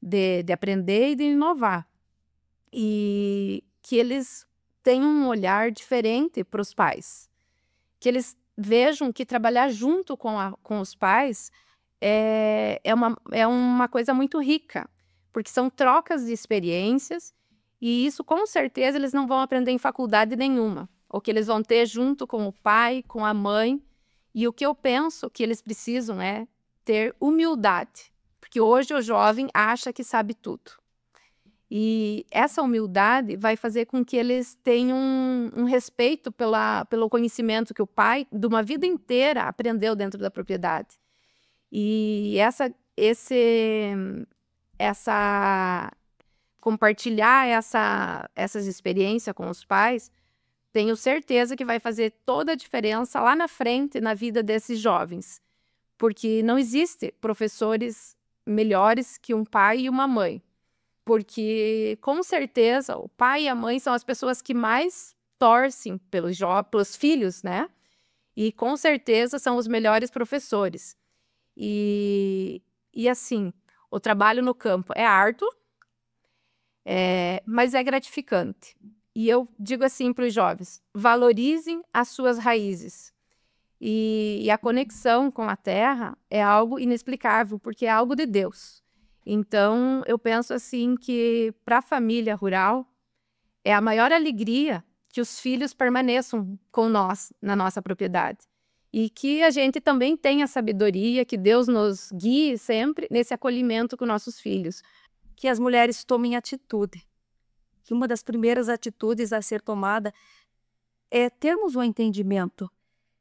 de aprender e de inovar. E que eles tenham um olhar diferente para os pais. Que eles vejam que trabalhar junto com os pais é uma coisa muito rica. Porque são trocas de experiências E isso, com certeza, eles não vão aprender em faculdade nenhuma. O que eles vão ter junto com o pai, com a mãe. E o que eu penso que eles precisam é ter humildade. Porque hoje o jovem acha que sabe tudo. E essa humildade vai fazer com que eles tenham um respeito pelo conhecimento que o pai, de uma vida inteira, aprendeu dentro da propriedade. E compartilhar essas experiências com os pais, tenho certeza que vai fazer toda a diferença lá na frente na vida desses jovens. Porque não existe professores melhores que um pai e uma mãe. Porque, com certeza, o pai e a mãe são as pessoas que mais torcem pelos filhos, né? E, com certeza, são os melhores professores. E assim, o trabalho no campo é árduo, mas é gratificante. E eu digo assim para os jovens, valorizem as suas raízes. E a conexão com a terra é algo inexplicável, porque é algo de Deus. Então, eu penso assim que para a família rural é a maior alegria que os filhos permaneçam com nós na nossa propriedade. E que a gente também tenha sabedoria, que Deus nos guie sempre nesse acolhimento com nossos filhos. Que as mulheres tomem atitude. Que uma das primeiras atitudes a ser tomada é termos o entendimento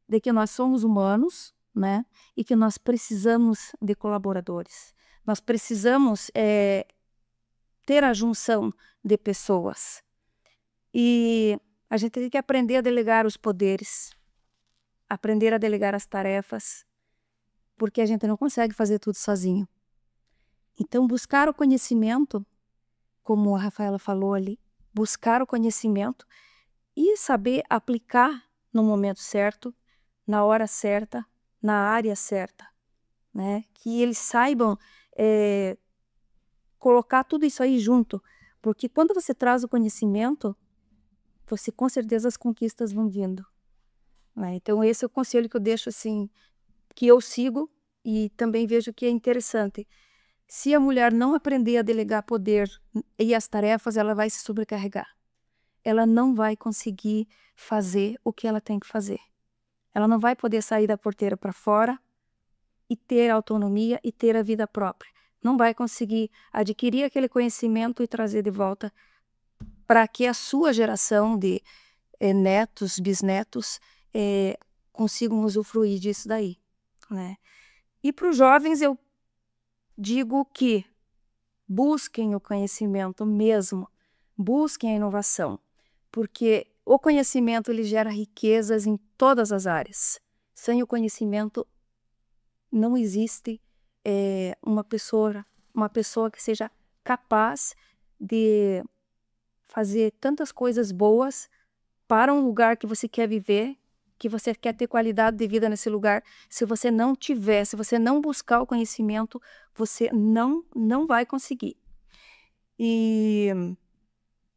de que nós somos humanos, né? E que nós precisamos de colaboradores. Nós precisamos ter a junção de pessoas. E a gente tem que aprender a delegar os poderes, aprender a delegar as tarefas, porque a gente não consegue fazer tudo sozinho. Então, buscar o conhecimento, como a Rafaela falou ali, buscar o conhecimento e saber aplicar no momento certo, na hora certa, na área certa, né? Que eles saibam colocar tudo isso aí junto, porque quando você traz o conhecimento, você com certeza as conquistas vão vindo, né? Então esse é o conselho que eu deixo assim, que eu sigo e também vejo que é interessante. Se a mulher não aprender a delegar poder e as tarefas, ela vai se sobrecarregar. Ela não vai conseguir fazer o que ela tem que fazer. Ela não vai poder sair da porteira para fora e ter autonomia e ter a vida própria. Não vai conseguir adquirir aquele conhecimento e trazer de volta para que a sua geração de netos, bisnetos, consigam usufruir disso daí, né? E para os jovens eu digo que busquem o conhecimento mesmo, busquem a inovação, porque o conhecimento ele gera riquezas em todas as áreas. Sem o conhecimento não existe uma pessoa que seja capaz de fazer tantas coisas boas para um lugar que você quer viver, que você quer ter qualidade de vida nesse lugar. Se você não tiver, se você não buscar o conhecimento, você não vai conseguir. E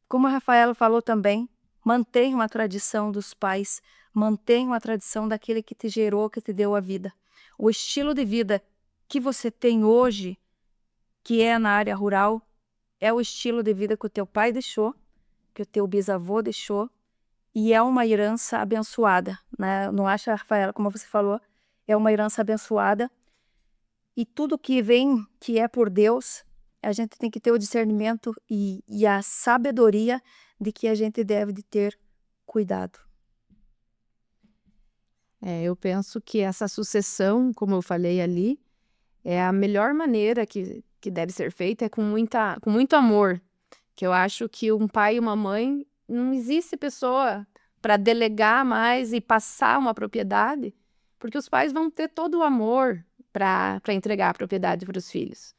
como a Rafaela falou também, mantenha uma tradição dos pais, mantenha uma tradição daquele que te gerou, que te deu a vida. O estilo de vida que você tem hoje, que é na área rural, é o estilo de vida que o teu pai deixou, que o teu bisavô deixou, e é uma herança abençoada, né? Não acha, Rafaela, como você falou, é uma herança abençoada. E tudo que vem, que é por Deus, a gente tem que ter o discernimento e a sabedoria de que a gente deve de ter cuidado. Eu penso que essa sucessão, como eu falei ali, é a melhor maneira que deve ser feita, com muito amor. Que eu acho que um pai e uma mãe, não existe pessoa para delegar mais e passar uma propriedade, porque os pais vão ter todo o amor para entregar a propriedade para os filhos.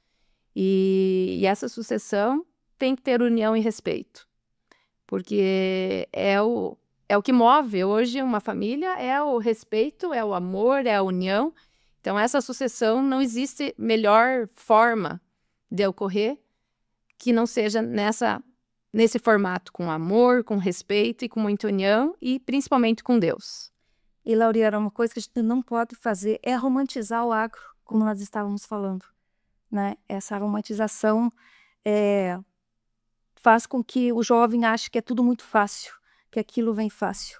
E essa sucessão tem que ter união e respeito, porque é o que move hoje uma família, é o respeito, é o amor, é a união. Então essa sucessão não existe melhor forma de ocorrer que não seja nesse formato, com amor, com respeito e com muita união, e principalmente com Deus. E, Lauriana, uma coisa que a gente não pode fazer é romantizar o agro, como nós estávamos falando, né? Essa romantização faz com que o jovem ache que é tudo muito fácil, que aquilo vem fácil.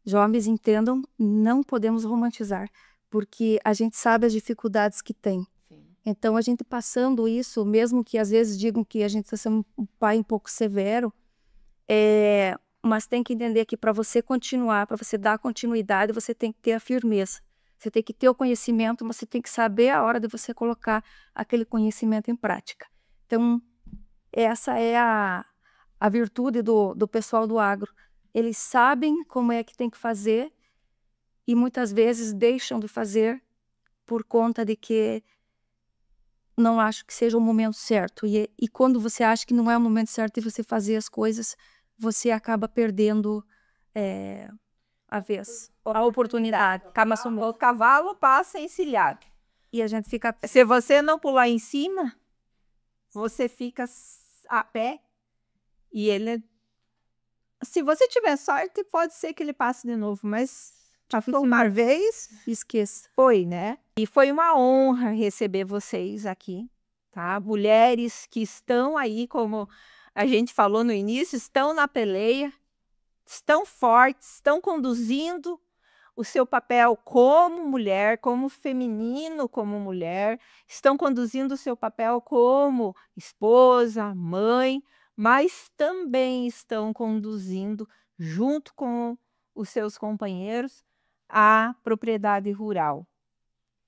Jovens, entendam, não podemos romantizar, porque a gente sabe as dificuldades que tem. Então, a gente passando isso, mesmo que às vezes digam que a gente está sendo um pai um pouco severo, mas tem que entender que para você continuar, para você dar continuidade, você tem que ter a firmeza. Você tem que ter o conhecimento, mas você tem que saber a hora de você colocar aquele conhecimento em prática. Então, essa é a virtude do pessoal do agro. Eles sabem como é que tem que fazer e muitas vezes deixam de fazer por conta de que não acho que seja o momento certo. E quando você acha que não é o momento certo de você fazer as coisas, você acaba perdendo a vez, a oportunidade. O cavalo passa encilhado. E a gente fica... Se você não pular em cima, você fica a pé e ele... Se você tiver sorte, pode ser que ele passe de novo, mas uma vez, esqueça. foi, né? E foi uma honra receber vocês aqui, tá? Mulheres que estão aí, como a gente falou no início, estão na peleia, estão fortes, estão conduzindo o seu papel como mulher, como feminino, como mulher, estão conduzindo o seu papel como esposa, mãe, mas também estão conduzindo, junto com os seus companheiros, a propriedade rural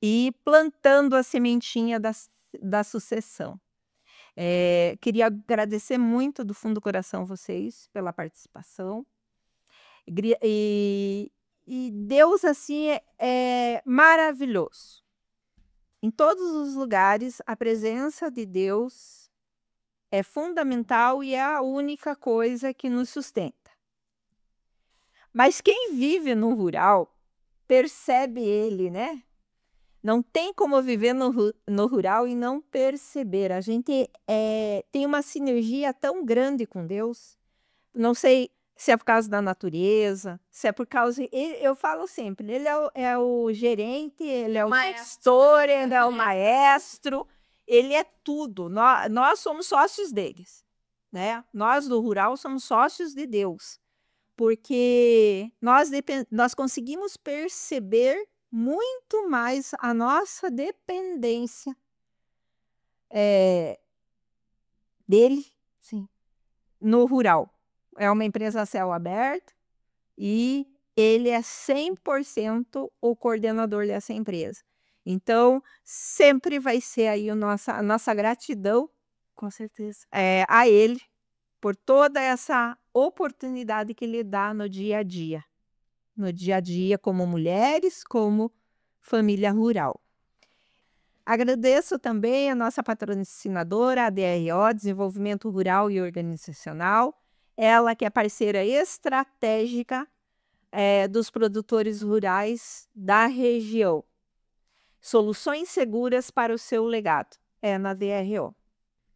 e plantando a sementinha da sucessão. Queria agradecer muito do fundo do coração vocês pela participação. E Deus, assim, é maravilhoso. Em todos os lugares, a presença de Deus é fundamental e é a única coisa que nos sustenta. Mas quem vive no rural, percebe ele, né? Não tem como viver no rural e não perceber. A gente tem uma sinergia tão grande com Deus. Não sei se é por causa da natureza, se é por causa... Eu falo sempre, ele é o gerente, ele é o gestor, ele é o maestro, ele é tudo. Nós somos sócios deles, né? Nós do rural somos sócios de Deus, porque nós conseguimos perceber muito mais a nossa dependência dele, Sim. no rural. É uma empresa a céu aberto e ele é 100% o coordenador dessa empresa. Então, sempre vai ser aí a nossa gratidão, Com certeza. a ele, por toda essa oportunidade que ele dá no dia a dia. No dia a dia, como mulheres, como família rural. Agradeço também a nossa patrocinadora, a DRO, Desenvolvimento Rural e Organizacional, ela que é parceira estratégica dos produtores rurais da região. Soluções seguras para o seu legado, na DRO.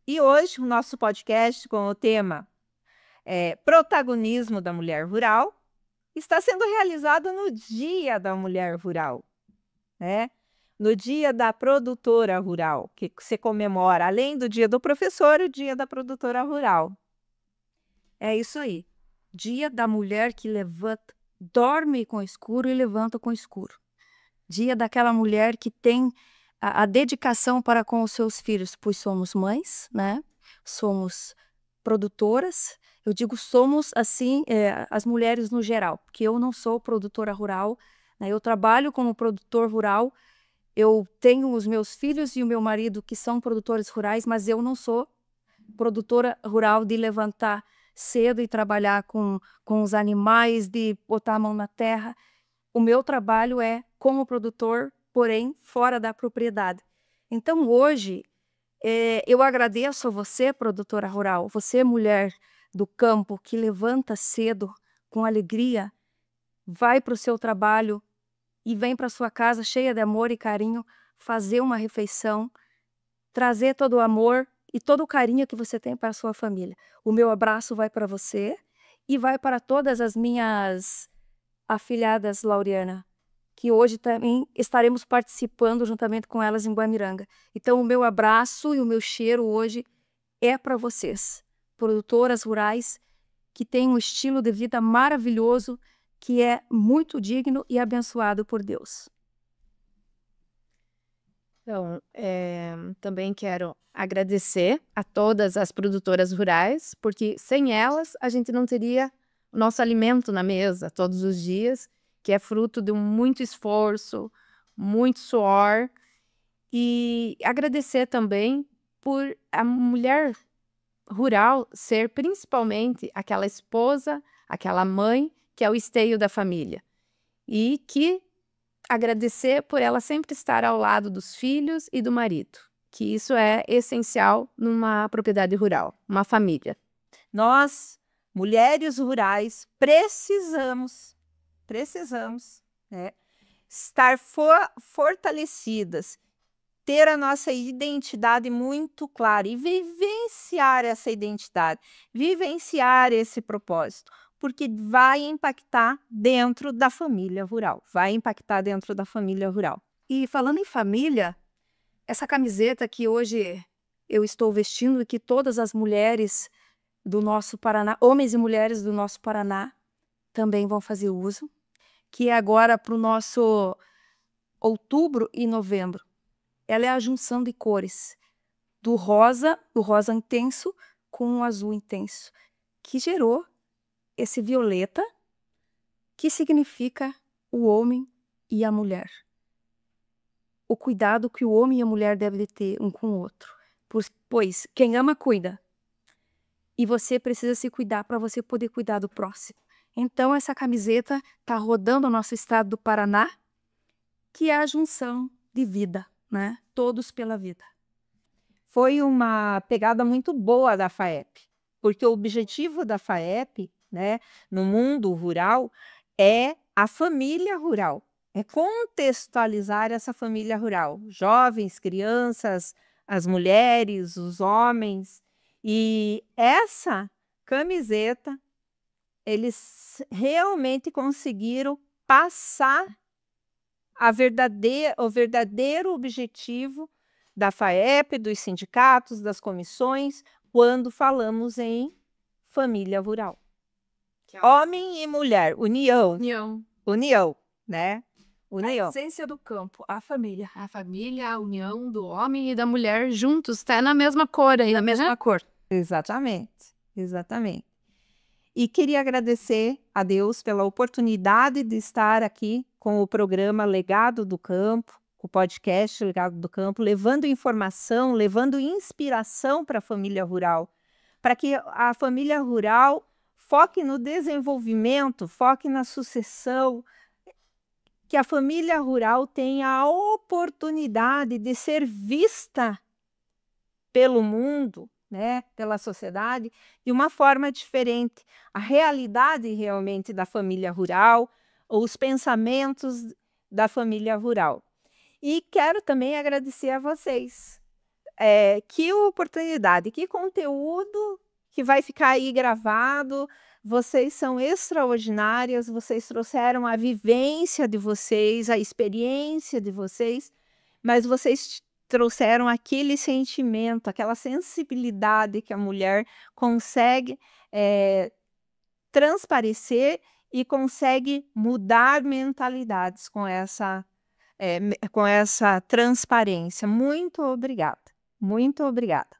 E hoje o nosso podcast com o tema Protagonismo da Mulher Rural está sendo realizado no Dia da Mulher Rural, né? No Dia da Produtora Rural, que se comemora, além do Dia do Professor, o Dia da Produtora Rural. É isso aí. Dia da mulher que levanta, dorme com o escuro e levanta com o escuro. Dia daquela mulher que tem a dedicação para com os seus filhos, pois somos mães, né? Somos produtoras. Eu digo somos, assim, as mulheres no geral, porque eu não sou produtora rural, né? Eu trabalho como produtor rural, eu tenho os meus filhos e o meu marido que são produtores rurais, mas eu não sou produtora rural de levantar cedo e trabalhar com os animais, de botar a mão na terra. O meu trabalho é como produtor, porém fora da propriedade. Então hoje eu agradeço a você, produtora rural, você mulher do campo que levanta cedo com alegria, vai para o seu trabalho e vem para sua casa cheia de amor e carinho, fazer uma refeição, trazer todo o amor e todo o carinho que você tem para a sua família. O meu abraço vai para você e vai para todas as minhas afilhadas, Laureana, que hoje também estaremos participando juntamente com elas em Guamiranga. Então, o meu abraço e o meu cheiro hoje é para vocês. produtoras rurais que têm um estilo de vida maravilhoso, que é muito digno e abençoado por Deus. Então, também quero agradecer a todas as produtoras rurais, porque sem elas a gente não teria o nosso alimento na mesa todos os dias, que é fruto de muito esforço, muito suor. E agradecer também por a mulher rural ser principalmente aquela esposa, aquela mãe, que é o esteio da família. E que agradecer por ela sempre estar ao lado dos filhos e do marido, que isso é essencial numa propriedade rural, uma família. Nós, mulheres rurais, precisamos, né, estar fortalecidas, ter a nossa identidade muito clara e vivenciar essa identidade, vivenciar esse propósito, porque vai impactar dentro da família rural, E falando em família, essa camiseta que hoje eu estou vestindo e que todas as mulheres do nosso Paraná, homens e mulheres do nosso Paraná, também vão fazer uso, que é agora para o nosso outubro e novembro. Ela é a junção de cores do rosa intenso com o azul intenso, que gerou esse violeta, que significa o homem e a mulher. O cuidado que o homem e a mulher devem ter um com o outro. Pois quem ama, cuida. E você precisa se cuidar para você poder cuidar do próximo. Então, essa camiseta está rodando o nosso estado do Paraná, que é a junção de vida, né? Todos pela vida. Foi uma pegada muito boa da FAEP, porque o objetivo da FAEP, né, no mundo rural, é a família rural, é contextualizar essa família rural, jovens, crianças, as mulheres, os homens, e essa camiseta, eles realmente conseguiram passar o verdadeiro objetivo da FAEP, dos sindicatos, das comissões, quando falamos em família rural. Homem e mulher, união, né? União. A essência do campo, a família. A família, a união do homem e da mulher juntos, tá na mesma cor aí, Na mesma cor. Exatamente. E queria agradecer a Deus pela oportunidade de estar aqui com o programa Legado do Campo, o podcast Legado do Campo, levando informação, levando inspiração para a família rural, para que a família rural foque no desenvolvimento, foque na sucessão, que a família rural tenha a oportunidade de ser vista pelo mundo, né, pela sociedade, de uma forma diferente. A realidade realmente da família rural, os pensamentos da família rural. E quero também agradecer a vocês. Que oportunidade, que conteúdo que vai ficar aí gravado. Vocês são extraordinárias, vocês trouxeram a vivência de vocês, a experiência de vocês, mas vocês trouxeram aquele sentimento, aquela sensibilidade que a mulher consegue transparecer e consegue mudar mentalidades com essa transparência. Muito obrigada. Muito obrigada.